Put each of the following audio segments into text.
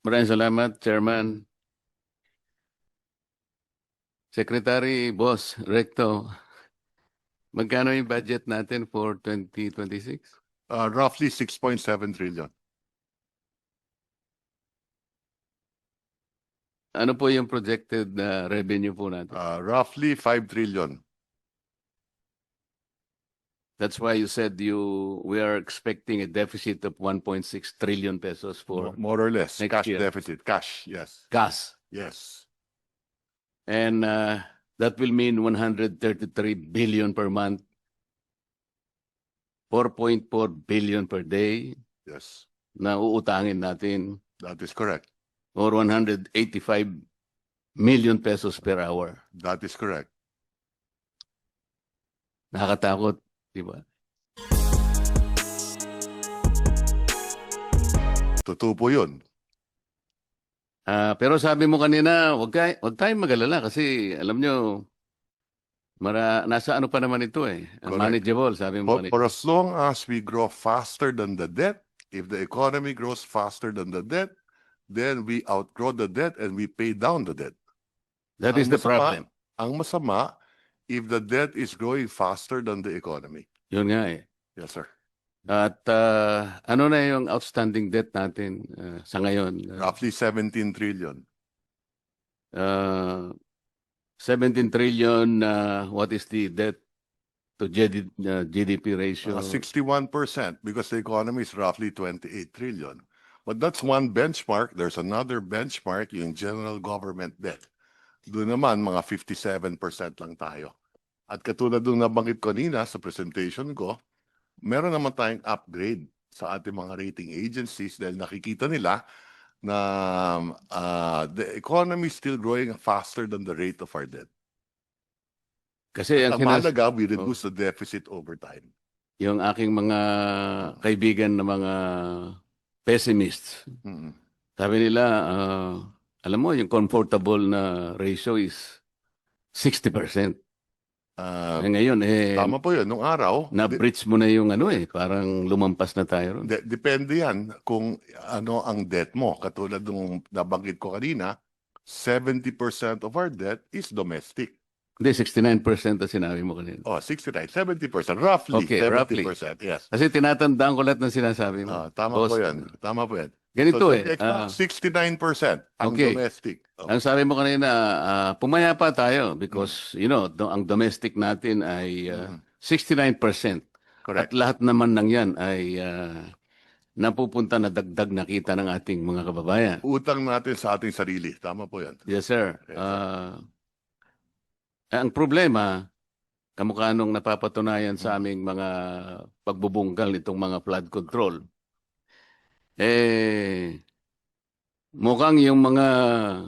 Maraming salamat, Chairman. Secretary, Boss, Recto, magkano yung budget natin for 2026? Roughly 6.7 trillion. Ano po yung projected revenue po natin? Roughly 5 trillion. That's why you said we are expecting a deficit of 1.6 trillion pesos for More or less. next Cash year. deficit. Cash, yes. gas. Yes. And that will mean 133 billion per month, 4.4 billion per day Yes. na uutangin natin, That is correct. or 185 million pesos per hour. That is correct. Nakakatakot, di ba? Totoo po yun. Pero sabi mo kanina, wag tayong mag-alala kasi alam nyo, nasa ano pa naman ito eh. Correct. Manageable, sabi mo kanina. For as long as we grow faster than the debt, if the economy grows faster than the debt, then we outgrow the debt and we pay down the debt. That is the problem. Ang masama, if the debt is growing faster than the economy. Yun nga eh. Yes, sir. At ano na yung outstanding debt natin sa ngayon? Roughly 17 trillion. 17 trillion, what is the debt to GDP ratio? 61% because the economy is roughly 28 trillion. But that's one benchmark. There's another benchmark, yung general government debt. Doon naman, mga 57% lang tayo. At katulad nung nabanggit ko kanina sa presentation ko, meron naman tayong upgrade sa ating mga rating agencies dahil nakikita nila na the economy is still growing faster than the rate of our debt. Kasi Ang mahalaga, we reduce the deficit over time. yung aking mga kaibigan na mga pessimists, sabi nila, alam mo, yung comfortable na ratio is 60%. Ngayon, Tama po yun. Nung araw, na-breach mo na yung ano parang lumampas na tayo ron. depende yan kung ano ang debt mo. Katulad nung nabanggit ko kanina, 70% of our debt is domestic. Hindi, 69% na sinabi mo kanina. Oh, 69, 70%. Roughly, Okay, 70%. Yes. Kasi tinatandaan ko lahat ng sinasabi mo. Tama Boss, po yan. Tama po yan. Ganito So, eh. 69% ang Okay. domestic. Oh. Ang sabi mo kanina, pumayapa tayo because, ang domestic natin ay 69%. Correct. At lahat naman ng yan ay napupunta na dagdag na kita ng ating mga kababayan. Utang natin sa ating sarili. Tama po yan. Yes, sir. Yes, sir. Ang problema, kamukha nung napapatunayan sa aming mga pagbubungkal nitong mga flood control, mukhang yung mga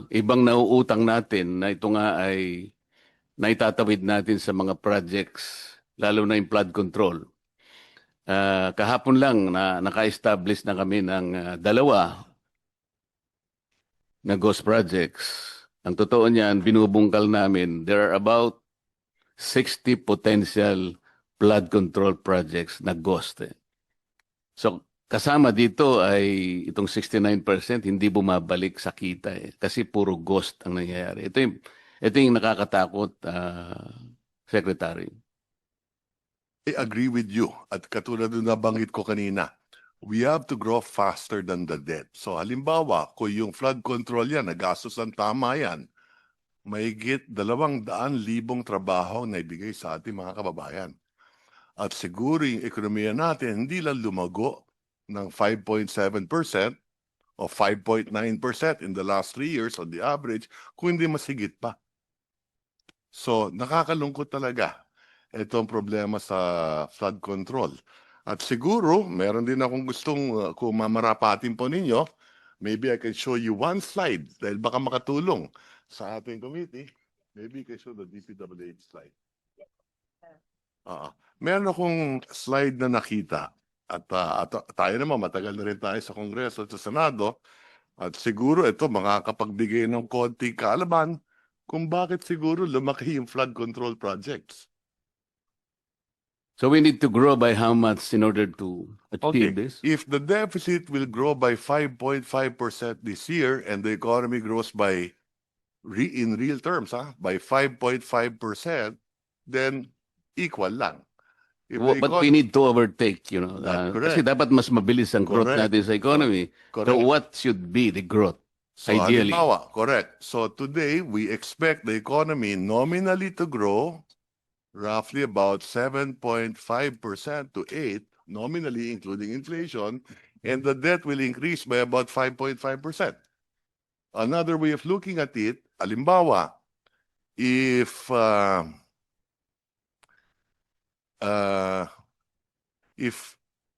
ibang nauutang natin na ito nga ay naitatawid natin sa mga projects, lalo na yung flood control. Kahapon lang na naka-establish na kami ng dalawa na ghost projects. Ang totoo niyan, binubungkal namin, there are about 60 potential flood control projects na ghost. So, kasama dito ay itong 69% hindi bumabalik sa kita kasi puro ghost ang nangyayari. Ito yung nakakatakot, Secretary. I agree with you. At katulad nung nabanggit ko kanina, we have to grow faster than the debt. So halimbawa, kung yung flood control yan, nagastos ang tama yan, mahigit 200,000 trabaho na ibigay sa ating mga kababayan. At siguro yung ekonomiya natin hindi lang lumago ng 5.7% o 5.9% in the last 3 years on the average, kung hindi masigit pa. So nakakalungkot talaga itong problema sa flood control. At siguro, meron din akong gustong kung mamarapatin po ninyo, maybe I can show you one slide dahil baka makatulong sa ating committee. Maybe I can show the DPWH slide. Meron akong slide na nakita at tayo naman matagal na rin tayo sa Kongreso at sa Senado at siguro ito makakapagbigay ng konting kaalaman kung bakit siguro lumaki yung flood control projects. So we need to grow by how much in order to Okay. achieve this? If the deficit will grow by 5.5% this year and the economy grows by, in real terms, by 5.5%, then equal lang. If the But we need to overtake, That's kasi correct. dapat mas mabilis ang growth Correct. natin sa economy. So Correct. what should be the growth? So, Ideally. halimbawa, correct. So today, we expect the economy nominally to grow roughly about 7.5% to 8, nominally including inflation, and the debt will increase by about 5.5%. Another way of looking at it, halimbawa, if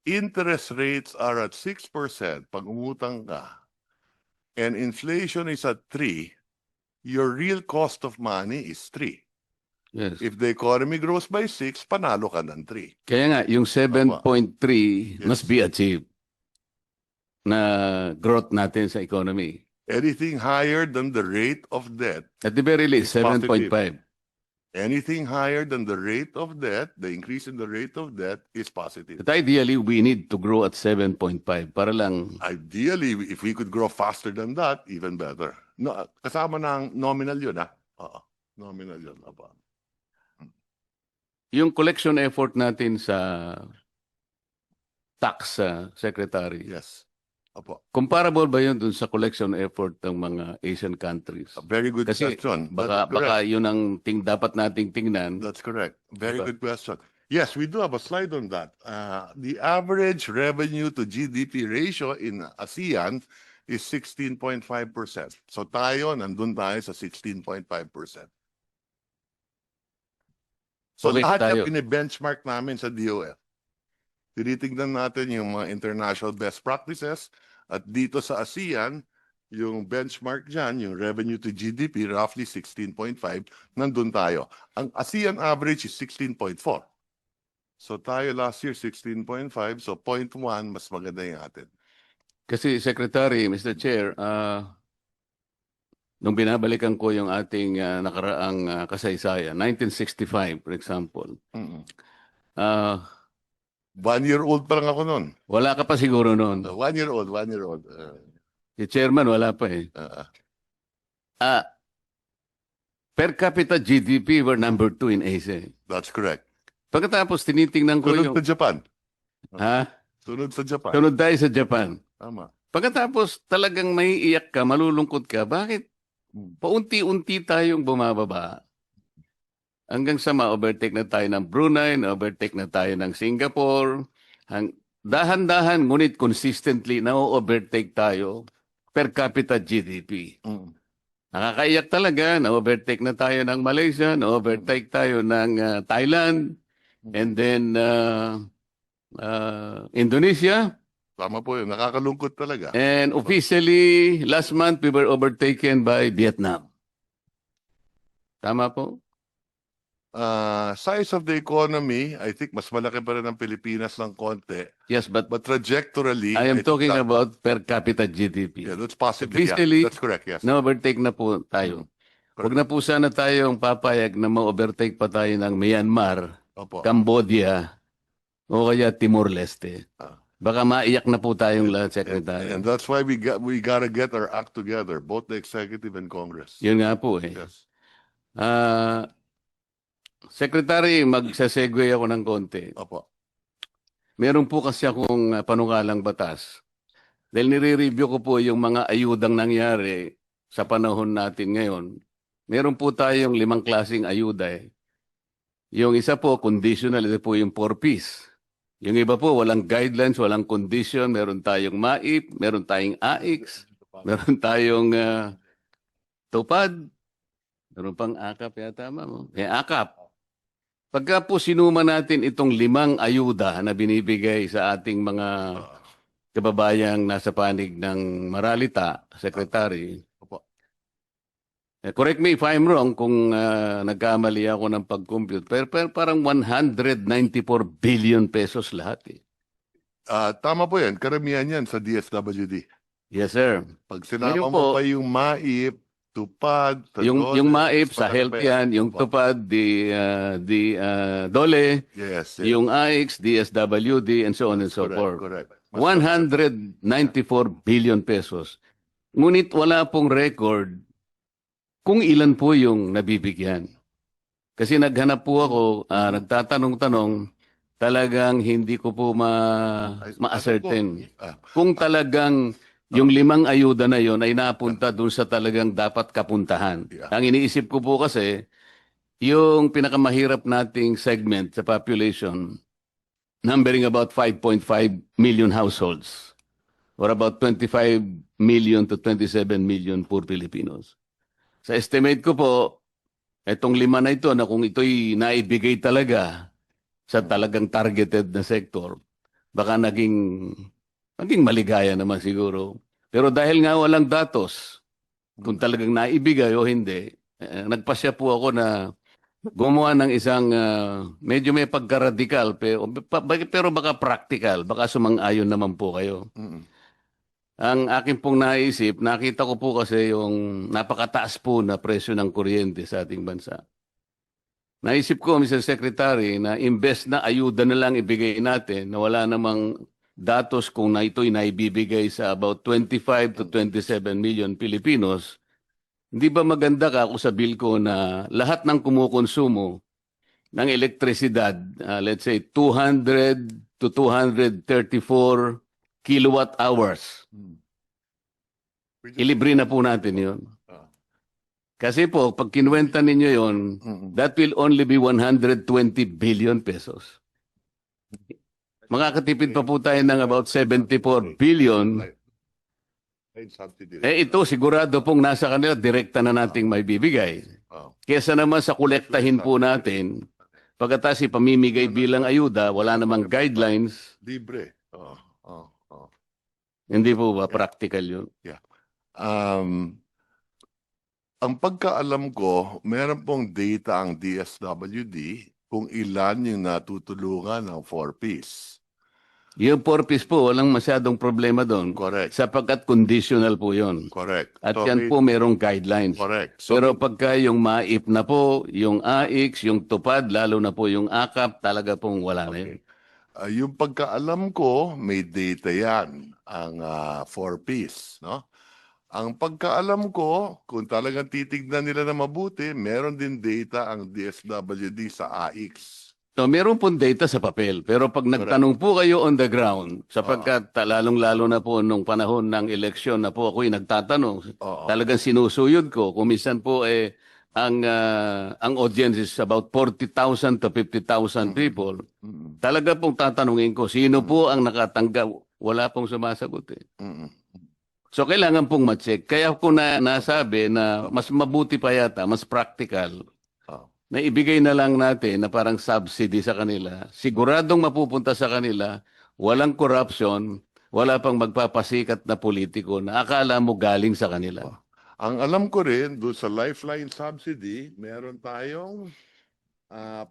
interest rates are at 6% pag umutang ka, and inflation is at 3, your real cost of money is 3. Yes. If the economy grows by 6, panalo ka ng 3. Kaya nga, yung 7.3 Yes. must be achieved na growth natin sa economy. Anything higher than the rate of debt, At the very least, It's positive. 7.5. anything higher than the rate of debt, the increase in the rate of debt is positive. But ideally, we need to grow at 7.5 para lang. Ideally, if we could grow faster than that, even better. No, kasama ng nominal yun, Oo, nominal yun. Apa. Yung collection effort natin sa tax, Secretary, Yes. Apo. comparable ba yun dun sa collection effort ng mga Asian countries? A very good Kasi question. baka, That's correct. baka yun ang dapat nating tingnan. That's correct. Very Diba? good question. Yes, we do have a slide on that. The average revenue to GDP ratio in ASEAN is 16.5%. So tayo, nandun tayo sa 16.5%. So Okay, lahat tayo. yan benchmark namin sa DOF. Tinitingnan natin yung mga international best practices at dito sa ASEAN, yung benchmark dyan, yung revenue to GDP, roughly 16.5, nandun tayo. Ang ASEAN average is 16.4. So tayo last year 16.5, so 0.1 mas maganda yung atin. Kasi Secretary, Mr. Chair, nung binabalikan ko yung ating nakaraang kasaysayan, 1965 for example, Mm-mm. ah, 1 year old pa lang ako noon. wala ka pa siguro noon. 1 year old, 1 year old. Si Chairman, wala pa eh. Ah, per capita GDP, we're number 2 in Asia. That's correct. Pagkatapos tinitingnan ko Sunod yung... sa Japan. Ha? Sunod sa Japan. Sunod tayo sa Japan. Tama. Pagkatapos talagang may iyak ka, malulungkot ka, bakit paunti-unti tayong bumababa? Hanggang sa ma-overtake na tayo ng Brunei, na-overtake na tayo ng Singapore. Dahan-dahan, ngunit consistently na-overtake tayo per capita GDP. Mm. Nakakaiyak talaga, na-overtake na tayo ng Malaysia, na-overtake tayo ng Thailand, and then Indonesia. Tama po yun. Nakakalungkot talaga. And officially, last month, we were overtaken by Vietnam. Tama po? Size of the economy, I think mas malaki pa rin ang Pilipinas ng konti. Yes, but But trajectorily, I am think talking that- about per capita GDP. Yeah, that's positive. Officially, Yeah, that's correct, yes. Na-overtake na po tayo. Huwag na po sana tayong papayag na ma-overtake pa tayo ng Myanmar, Opo. Cambodia, o kaya Timor-Leste. Ah. Baka maiyak na po tayong lahat, Secretary. And that's why we gotta get our act together, both the executive and Congress. Yun nga po eh. Yes. Secretary, magsasegue ako ng konti. Opo. Meron po kasi akong panukalang batas. Dahil nire-review ko po yung mga ayudang nangyari sa panahon natin ngayon. Meron po tayong 5 klaseng ayuda eh. Yung isa po, conditional, ito po yung 4Ps. Yung iba po, walang guidelines, walang condition. Meron tayong MAIP, meron tayong AIX, meron tayong TUPAD, meron pang AKAP yata, ma'am. AKAP. Pagka po sinuma natin itong 5 ayuda na binibigay sa ating mga kababayang nasa panig ng Maralita, Secretary. Opo. Correct me if I'm wrong kung nagkamali ako ng pag-compute. Pero parang 194 billion pesos lahat eh. Tama po yan. Karamihan yan sa DSWD. Yes, sir. Pag sinama Ngayon mo po- pa yung MAIP, Tupad, sa Yung Dole, MAIP sa health Barangay. yan, yung Opo. tupad, DOLE, Yes, yes. yung AIX, DSWD, and so on and That's so correct, forth. correct. 194 billion pesos. Ngunit wala pong record kung ilan po yung nabibigyan. Kasi naghanap po ako, nagtatanong-tanong, talagang hindi ko po ma-ascertain. Kung talagang yung 5 ayuda na yon ay napunta dun sa talagang dapat kapuntahan. Yeah. Ang iniisip ko po kasi, yung pinakamahirap nating segment sa population, numbering about 5.5 million households, or about 25 million to 27 million poor Filipinos. Sa estimate ko po, itong 5 na ito na kung ito'y naibigay talaga sa talagang targeted na sector, baka naging maligaya naman siguro. Pero dahil nga walang datos, kung talagang naibigay o hindi, nagpasya po ako na gumawa ng isang medyo may pagka-radical pero baka practical, baka sumang-ayon naman po kayo. Mm. Ang akin pong naisip, nakita ko po kasi yung napakataas po na presyo ng kuryente sa ating bansa. Naisip ko, Mr. Secretary, na imbes na ayuda na lang ibigay natin na wala namang datos kung na ito'y naibibigay sa about 25 to 27 million Filipinos, hindi ba maganda ka kung sabihin ko na lahat ng kumukonsumo ng elektrisidad, let's say 200 to 234 kilowatt hours, ilibre na po natin yun. Kasi po, pag kinuwenta ninyo yon, that will only be 120 billion pesos. Makakatipid pa po tayo ng about 74 billion. Ito, sigurado pong nasa kanila, direkta na nating may bibigay. Kesa naman sa kolektahin po natin, pagkatas ipamimigay bilang ayuda, wala namang guidelines, Libre. hindi po ba practical yun? Ang pagkaalam ko, meron pong data ang DSWD kung ilan yung natutulungan ng 4Ps. Yung purpose po, walang masyadong problema doon. Correct. Sapagkat conditional po yun. Correct. At So, yan po merong guidelines. correct. So, Pero pagka yung MAIP na po, yung AIX, yung tupad, lalo na po yung AKAP, talaga pong wala na yun. yung pagkaalam ko, may data yan, ang 4Ps, no? Ang pagkaalam ko, kung talagang titignan nila na mabuti, meron din data ang DSWD sa AIX. So, meron pong data sa papel. Pero pag nagtanong po kayo on the ground, sapagkat lalong-lalo na po nung panahon ng eleksyon na po ako'y nagtatanong, talagang sinusuyod ko. Kung minsan po ang audience is about 40,000 to 50,000 people. Talaga pong tatanungin ko, sino po ang nakatanggap? Wala pong sumasagot eh. So kailangan pong ma-check. Kaya ko nasabi na mas mabuti pa yata, mas practical, na ibigay na lang natin na parang subsidy sa kanila. Siguradong mapupunta sa kanila, walang corruption, wala pang magpapasikat na politiko na akala mo galing sa kanila. Ang alam ko rin, doon sa Lifeline subsidy, meron tayong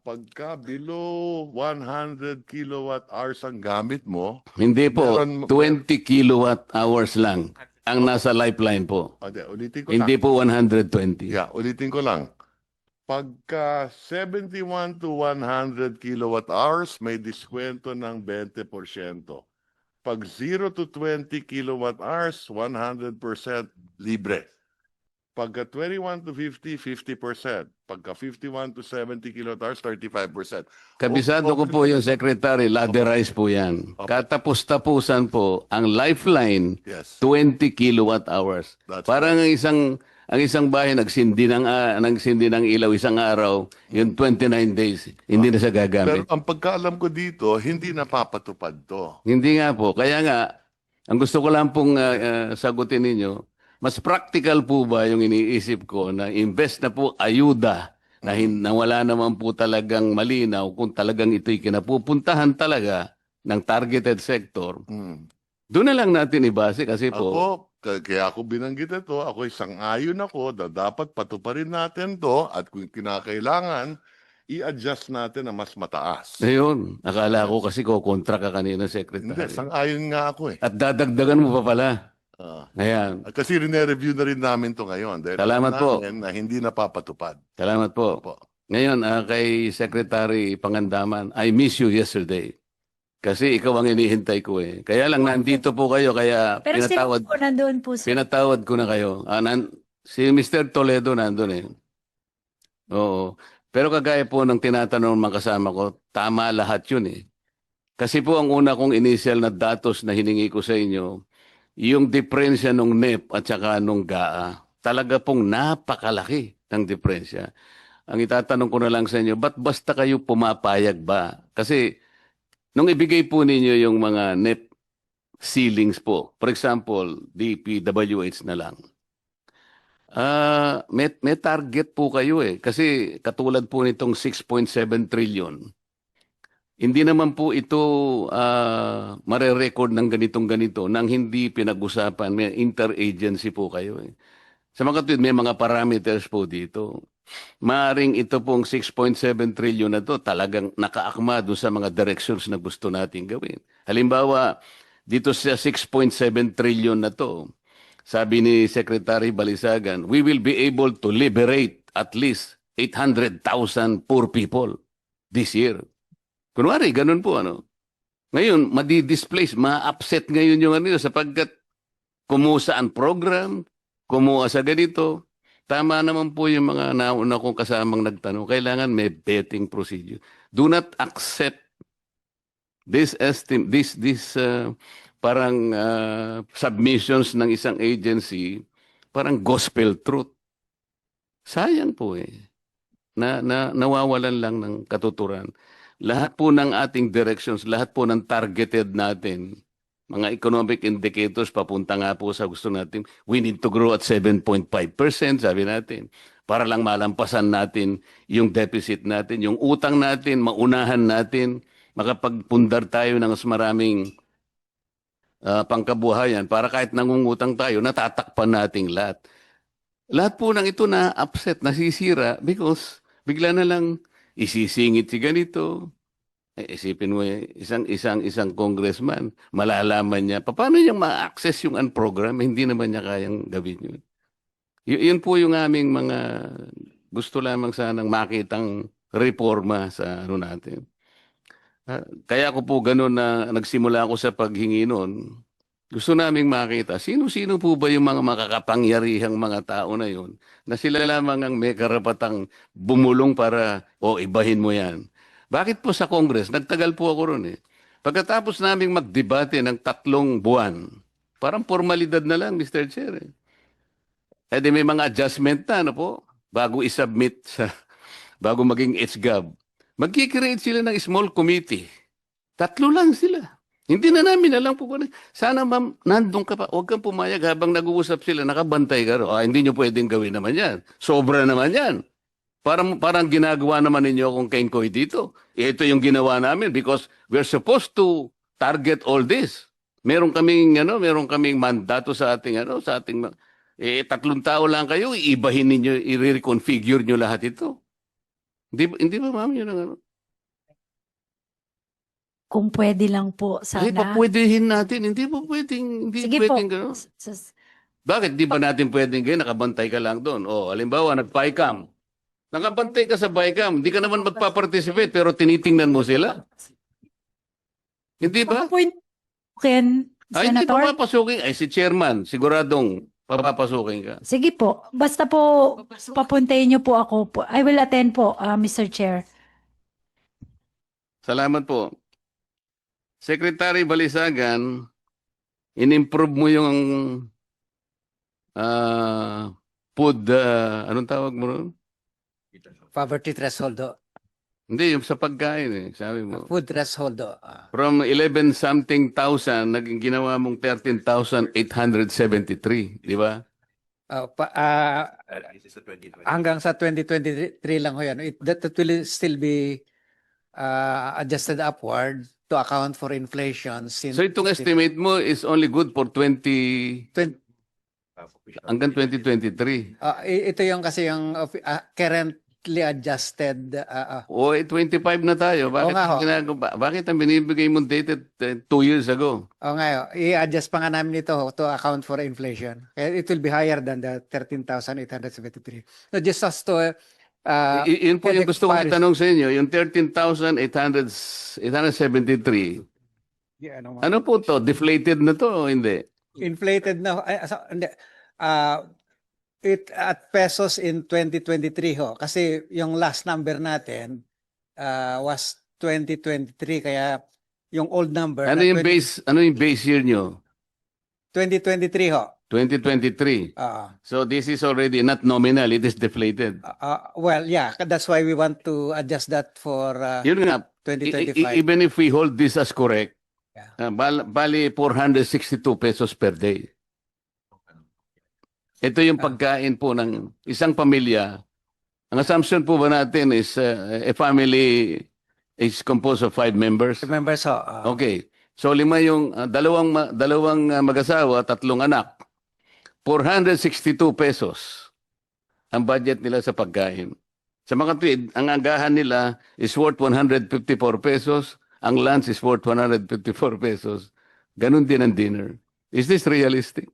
pagka below 100 kilowatt hours ang gamit mo. Hindi po, Meron- 20 kilowatt hours lang ang nasa lifeline po. Ulitin ko Hindi lang. po 120. Yeah, ulitin ko lang. Pagka 71 to 100 kilowatt hours, may diskwento ng 20%. Pag 0 to 20 kilowatt hours, 100% libre. Pagka 21 to 50, 50%. Pagka 51 to 70 kilowatt hours, 35%. Kabisado ko po yung secretary, laderize po yan. Katapos-tapusan po, ang lifeline, Yes. 20 kilowatt hours. That's Parang ang isang bahay nagsindi ng ilaw isang araw, yung 29 days, hindi na siya Pero gagamit. ang pagkaalam ko dito, hindi napapatupad to. Hindi nga po. Kaya nga, ang gusto ko lang pong sagutin ninyo, mas practical po ba yung iniisip ko na invest na po ayuda na wala naman po talagang malinaw kung talagang ito'y kinapupuntahan talaga ng targeted sector. Doon na lang natin ibase kasi po. Kaya ako binanggit ito, ako sang-ayon ako na dapat patuparin natin to at kung kinakailangan, i-adjust natin na mas mataas. Ayun, akala ko kasi ko kontra ka kanina, Hindi, Secretary. sang-ayon nga ako eh. At dadagdagan mo pa pala. Ayan. Kasi rine-review na rin namin to ngayon dahil Salamat alam po. namin na hindi napapatupad. Salamat po. Opo. Ngayon, kay Secretary Pangandaman, I miss you yesterday. Kasi ikaw ang inihintay ko eh. Kaya lang nandito po kayo, kaya Pero sila po nandoon po sir. pinatawad ko na kayo. Si Mr. Toledo nandun eh. Oo. Pero kagaya po ng tinatanong ng mga kasama ko, tama lahat yun eh. Kasi po ang una kong initial na datos na hiningi ko sa inyo, yung diferensya ng NEP at saka nung GAA, talaga pong napakalaki ng diferensya. Ang itatanong ko na lang sa inyo, ba't basta kayo pumapayag ba? Kasi nung ibigay po ninyo yung mga NEP ceilings po, for example, DPWH na lang, may target po kayo eh. Kasi katulad po nitong 6.7 trillion, hindi naman po ito mare-record ng ganitong-ganito nang hindi pinag-usapan. May interagency po kayo eh. Sa mga kapatid, may mga parameters po dito. Maaring ito pong 6.7 trillion na to talagang nakaakma doon sa mga directions na gusto nating gawin. Halimbawa, dito sa 6.7 trillion na to, sabi ni Secretary Balisagan, we will be able to liberate at least 800,000 poor people this year. Kunwari, ganun po ano. Ngayon, madi-displace, ma-upset ngayon yung ano sapagkat kumuha ang program, kumuha sa ganito. Tama naman po yung mga nauna kong kasamang nagtanong. Kailangan may vetting procedure. Do not accept this parang submissions ng isang agency, parang gospel truth. Sayang po eh. Nawawalan lang ng katuturan. Lahat po ng ating directions, lahat po ng targeted natin, mga economic indicators, papunta nga po sa gusto natin, we need to grow at 7.5%, sabi natin, para lang malampasan natin yung deficit natin, yung utang natin, maunahan natin, makapagpundar tayo ng mas maraming pangkabuhayan para kahit nangungutang tayo, natatakpan nating lahat. Lahat po ng ito na upset, nasisira because bigla na lang isisingit si ganito. Isipin mo isang congressman, malalaman niya, paano niya ma-access yung program? Hindi naman niya kayang gawin yun. Yun po yung aming mga gusto lamang sanang makitang reforma sa ano natin. Kaya ako po ganun na nagsimula ako sa paghingi noon. Gusto naming makita, sino-sino po ba yung mga makakapangyarihang mga tao na yun na sila lamang ang may karapatang bumulong para, ibahin mo yan. Bakit po sa Congress? Nagtagal po ako ron eh. Pagkatapos naming magdebate ng 3 buwan, parang formalidad na lang, Mr. Chair. Eh di may mga adjustment na, ano po, bago isubmit bago maging HGAB. Magkikreate sila ng small committee. 3 lang sila. Hindi na namin alam po. Sana ma'am, nandun ka pa. Huwag kang pumayag habang nag-uusap sila. Nakabantay ka ro. Hindi nyo pwedeng gawin naman yan. Sobra naman yan. Parang ginagawa naman ninyo akong kengkoy dito. Ito yung ginawa namin because we're supposed to target all this. Meron kaming mandato sa ating 3 tao lang kayo, iibahin ninyo, i-reconfigure nyo lahat ito. Hindi ba ma'am yun ang Kung pwede lang po sana. papwedehin natin. Hindi po pwedeng, Sige po. gano'n. Bakit di ba natin pwedeng gano'n? Nakabantay ka lang doon. Halimbawa, nag-PICAM. Nakabantay ka sa PICAM. Hindi ka naman magpa-participate pero tinitingnan mo sila. Hindi ba? Point Ken, Hindi Senator. papapasukin. Si chairman, siguradong papapasukin ka. Sige po. Basta po papuntayin niyo po ako po. I will attend po, Mr. Chair. Salamat po. Secretary Balisagan, in-improve mo yung food, anong tawag mo ron? Poverty threshold, Hindi, yung sa pagkain eh, sabi mo. food threshold. From 11-something thousand, naging ginawa mong 13,873, di ba? Hanggang sa 2023 lang ho yan. That will still be adjusted upward to account for inflation. Since So itong estimate mo is only good for hanggang 2023. ito yung kasi yung current monthly adjusted. O 25 na tayo. Bakit, nga ho. bakit ang binibigay mong dated 2 years ago? O nga, i-adjust pa nga namin ito to account for inflation. Kaya it will be higher than the 13,873. So just as to Yun po yung head gusto kong expiries. itanong sa inyo. Yung 13,873. Ano po to? Deflated na to o hindi? Inflated na hindi. It at pesos in 2023 ho kasi yung last number natin was 2023 kaya yung old number Ano yung base year nyo? 2023 ho. 2023. So this is already not nominal, it is deflated. Well, yeah, that's why we want to adjust that for Yun nga, 2025. even if we hold this as correct, Yeah. bali 462 pesos per day. Ito yung pagkain po ng isang pamilya. Ang assumption po ba natin is a family is composed of 5 members? Members ho. Okay. So 5 yung dalawang mag-asawa, 3 anak. 462 pesos ang budget nila sa pagkain. Sa mga tweed, ang agahan nila is worth 154 pesos. Ang lunch is worth 154 pesos. Ganun din ang dinner. Is this realistic?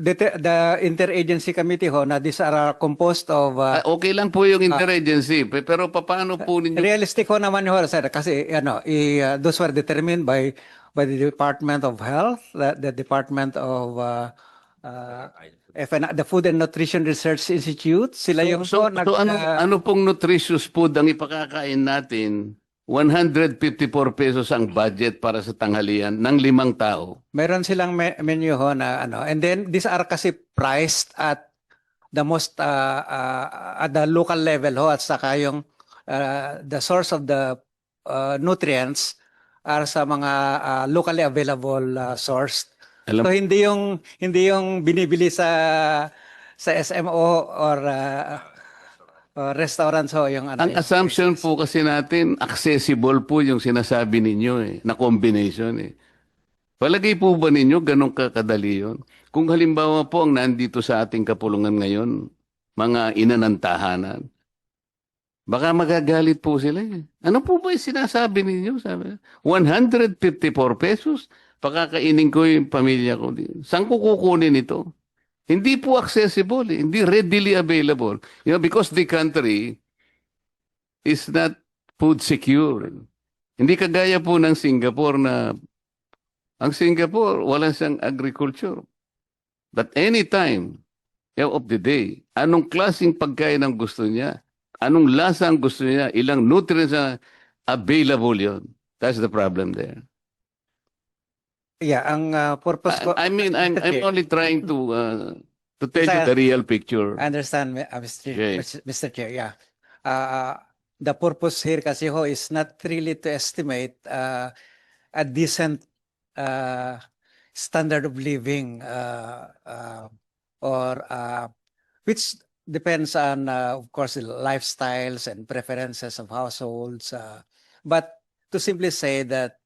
The interagency committee ho na these are composed of Okay lang po yung interagency, pero paano po ninyo? realistic ho naman ho sir kasi those were determined by the Department of Health, the Department of the Food and Nutrition Research Institute. Sila yung So, po ano pong nutritious food ang ipakakain natin? 154 pesos ang budget para sa tanghalian ng 5 tao. meron silang menu ho na and then these are kasi priced at the most at the local level ho at saka yung the source of the nutrients are sa mga locally available source. Alam, So hindi yung binibili sa SMO or restaurants ho yung ang assumption po kasi natin, accessible po yung sinasabi ninyo na combination Palagay po ba ninyo ganun kakadali yun? Kung halimbawa po ang nandito sa ating kapulungan ngayon, mga ina ng tahanan, baka magagalit po sila Ano po ba yung sinasabi ninyo? Sabi, 154 pesos? Pakakainin ko yung pamilya ko. Saan ko kukunin ito? Hindi po accessible, hindi readily available. Because the country is not food secure. Hindi kagaya po ng Singapore na ang Singapore wala siyang agriculture. But any time of the day, anong klaseng pagkain ang gusto niya? Anong lasa ang gusto niya? Ilang nutrients na available yon? That's the problem there. Yeah, ang purpose ko I mean, I'm only trying to tell you the real picture. I understand, Okay. Mr. Chair. Yeah. The purpose here kasi ho is not really to estimate a decent standard of living or which depends on, of course, the lifestyles and preferences of households. But to simply say that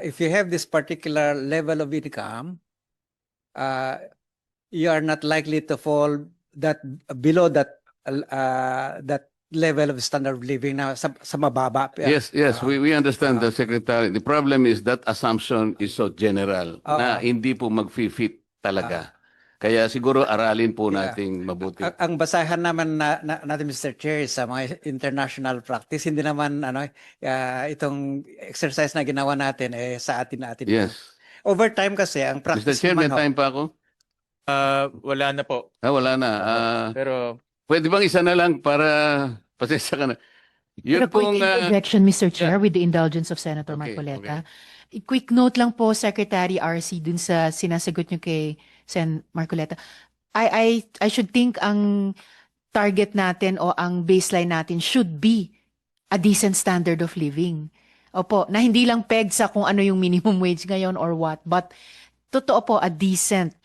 if you have this particular level of income, you are not likely to fall below that level of standard of living na sa mababa. Yes, we understand the Secretary. The problem is that assumption is so general na hindi po mag-fit talaga. Kaya siguro aralin po nating mabuti. Ang basahan naman natin, Mr. Chair, sa mga international practice, hindi naman itong exercise na ginawa natin sa atin. Yes. Over time kasi, ang Mr. practice Chair, may naman ho, time pa ako? Wala na po. Wala na. Pero Pwede bang isa na lang para pasensya ka na? Yun Pero quick pong... interjection, Mr. Chair, with the indulgence of Senator Okay, Marcoleta. Quick note lang po, Secretary RC, dun sa sinasagot nyo kay Sen Marcoleta. I should think ang target natin o ang baseline natin should be a decent standard of living. Opo, na hindi lang peg sa kung ano yung minimum wage ngayon or what, but totoo po, a decent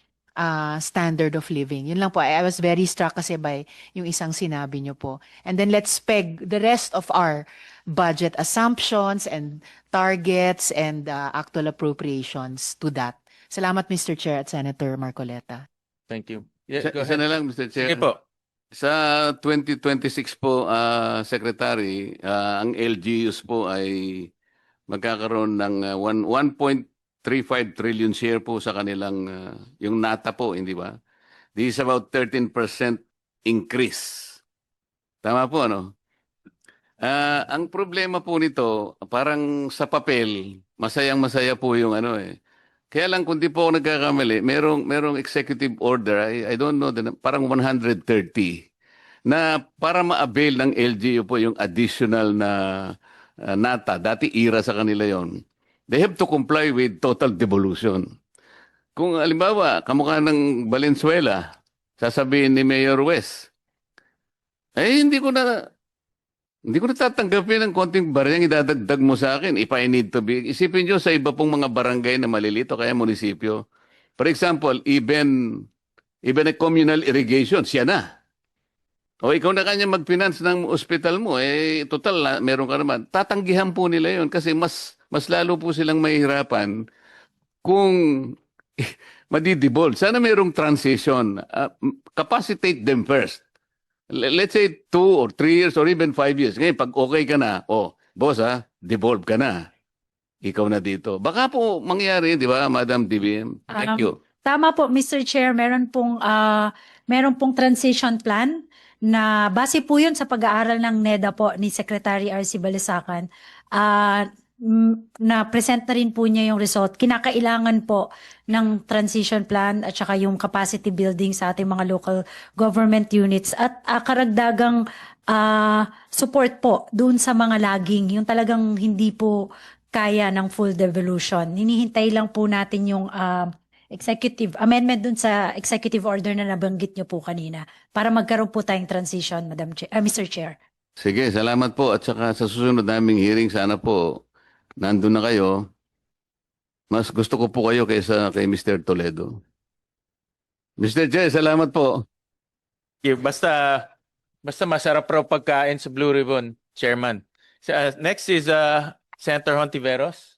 standard of living. Yun lang po. I was very struck kasi by yung isang sinabi nyo po. And then let's peg the rest of our budget assumptions and targets and actual appropriations to that. Salamat, Mr. Chair at Senator Marcoleta. thank you. Yeah, go Isa ahead. na lang, Mr. Chair. Sige po. Sa 2026 po, Secretary, ang LGUs po ay magkakaroon ng 1.35 trillion share po sa kanilang, yung NATA po, hindi ba? This is about 13% increase. Tama po, ano? Ang problema po nito, parang sa papel, masayang-masaya po yung ano eh. Kaya lang kung di po ako nagkakamali, merong executive order, I don't know, parang 130 na para ma-avail ng LGU po yung additional na NATA. Dati IRA sa kanila yon. They have to comply with total devolution. Kung alimbawa, kamukha ng Valenzuela, sasabihin ni Mayor West, hindi ko na tatanggapin ng konting bariyang idadagdag mo sa akin if I need to be. Isipin nyo sa iba pong mga barangay na malilito, kaya munisipyo. For example, even a communal irrigation, siya na. O ikaw na kanya mag-finance ng ospital mo, total, meron ka naman. Tatanggihan po nila yon kasi mas lalo po silang mahihirapan kung madidevolve. Sana merong transition. Capacitate them first. Let's say 2 or 3 years or even 5 years. Ngayon, pag okay ka na, boss devolve ka na. Ikaw na dito. Baka po mangyari, di ba, Madam DBM? Thank you. Tama po, Mr. Chair, meron pong transition plan na base po yun sa pag-aaral ng NEDA po ni Secretary R.C. Balisacan. Na-present na rin po niya yung result. Kinakailangan po ng transition plan at saka yung capacity building sa ating mga local government units at karagdagang support po dun sa mga lagging, yung talagang hindi po kaya ng full devolution. Hinihintay lang po natin yung executive amendment dun sa executive order na nabanggit niyo po kanina para magkaroon po tayong transition, Mr. Chair. Sige, salamat po. At saka sa susunod naming hearing, sana po nandun na kayo. Mas gusto ko po kayo kaysa kay Mr. Toledo. Mr. Chair, salamat po. Basta masarap raw pagkain sa Blue Ribbon, Chairman. Next is Senator Hontiveros.